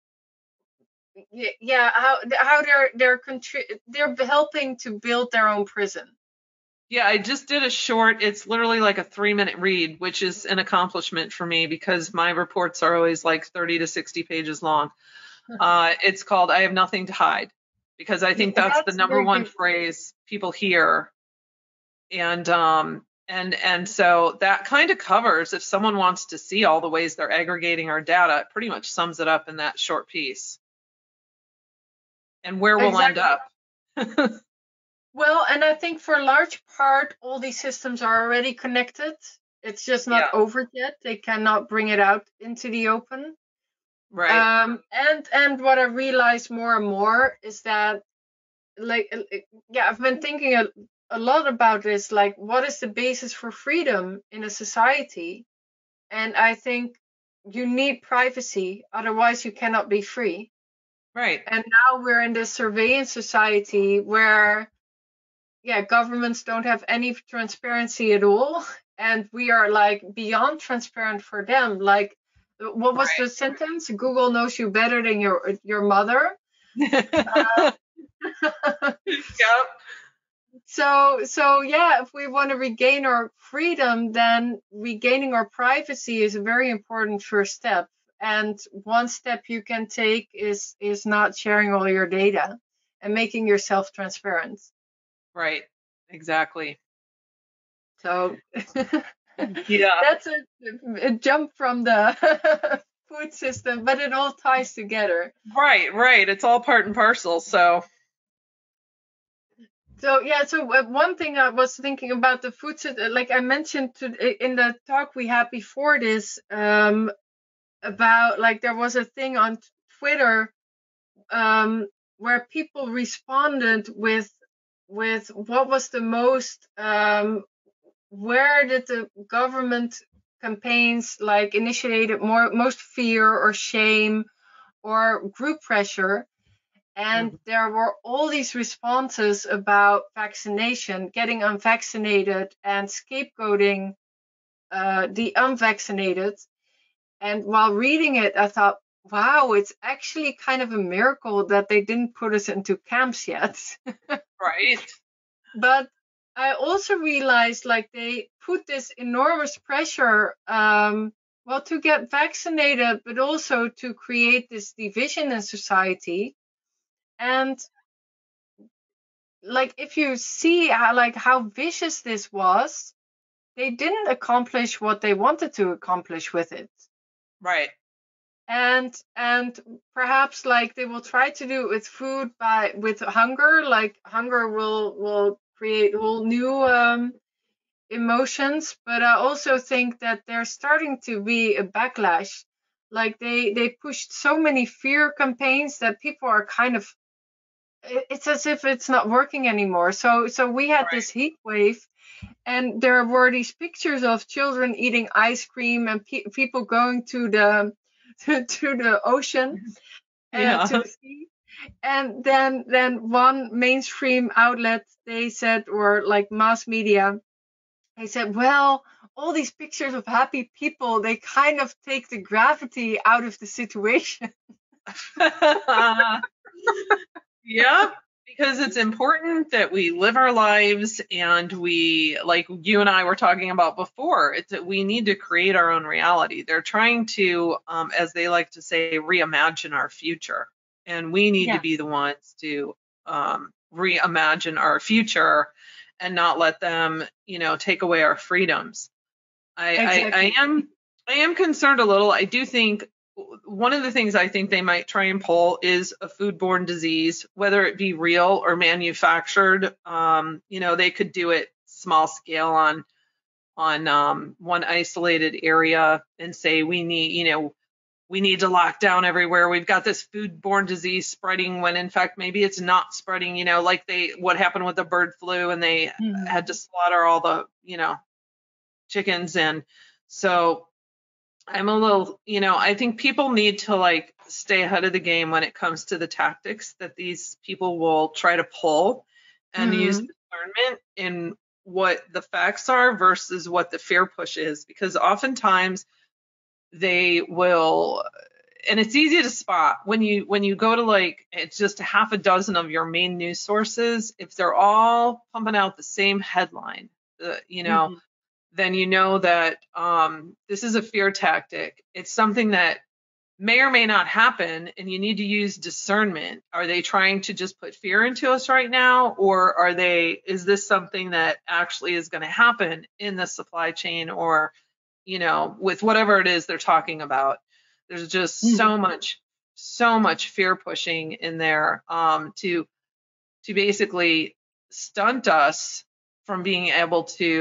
Yeah, how they're helping to build their own prison. Yeah, I just did a short. It's literally like a 3-minute read, which is an accomplishment for me because my reports are always like 30 to 60 pages long. It's called I Have Nothing to Hide, because I Yeah, think that's the that's number very one good. phrase people hear. And so that kind of covers, if someone wants to see all the ways they're aggregating our data, it pretty much sums it up in that short piece and where we'll end Exactly. up. Well, and I think for a large part, all these systems are already connected. It's just not over yet. They cannot bring it out into the open. Right. And what I realize more and more is that, like, I've been thinking a lot about this. Like, what is the basis for freedom in a society? And I think you need privacy, otherwise you cannot be free. Right. And now we're in this surveillance society where, governments don't have any transparency at all, and we are like beyond transparent for them. Like, what was the sentence? Google knows you better than your mother. Yep. So if we want to regain our freedom, then regaining our privacy is a very important first step. And one step you can take is not sharing all your data and making yourself transparent. Right. Exactly. So Yeah. that's a jump from the food system, but it all ties together. Right. It's all part and parcel. So one thing I was thinking about the food system, like I mentioned in the talk we had before this, about, like, there was a thing on Twitter where people responded with what was the most, where did the government campaigns like initiated most fear or shame or group pressure. And there were all these responses about vaccination, getting unvaccinated, and scapegoating the unvaccinated. And while reading it, I thought, wow, it's actually kind of a miracle that they didn't put us into camps yet. Right. But I also realized, like, they put this enormous pressure, to get vaccinated, but also to create this division in society. And, like, if you see how vicious this was, they didn't accomplish what they wanted to accomplish with it. Right. And perhaps, like, they will try to do it with food, with hunger. Like, hunger will create whole new emotions. But I also think that there's starting to be a backlash. Like, they pushed so many fear campaigns that people are kind of, it's as if it's not working anymore. So we had this heat wave, and there were these pictures of children eating ice cream and people going to the to the ocean and to the sea. And then one mainstream outlet, they said, or like mass media, they said, well, all these pictures of happy people, they kind of take the gravity out of the situation. Yeah, because it's important that we live our lives, and we, like you and I were talking about before, it's that we need to create our own reality. They're trying to, as they like to say, reimagine our future, and we need to be the ones to reimagine our future and not let them, take away our freedoms. I am concerned a little. I do think one of the things I think they might try and pull is a foodborne disease, whether it be real or manufactured. They could do it small scale on one isolated area and say we need to lock down everywhere. We've got this foodborne disease spreading when in fact maybe it's not spreading. Like what happened with the bird flu, and they had to slaughter all the chickens, and so I'm a little, I think people need to, like, stay ahead of the game when it comes to the tactics that these people will try to pull, and use discernment in what the facts are versus what the fear push is, because oftentimes they will, and it's easy to spot when you go to, like, it's just a half a dozen of your main news sources, if they're all pumping out the same headline, then you know that this is a fear tactic. It's something that may or may not happen, and you need to use discernment. Are they trying to just put fear into us right now, or is this something that actually is going to happen in the supply chain, or with whatever it is they're talking about? There's just so much fear pushing in there to basically stunt us from being able to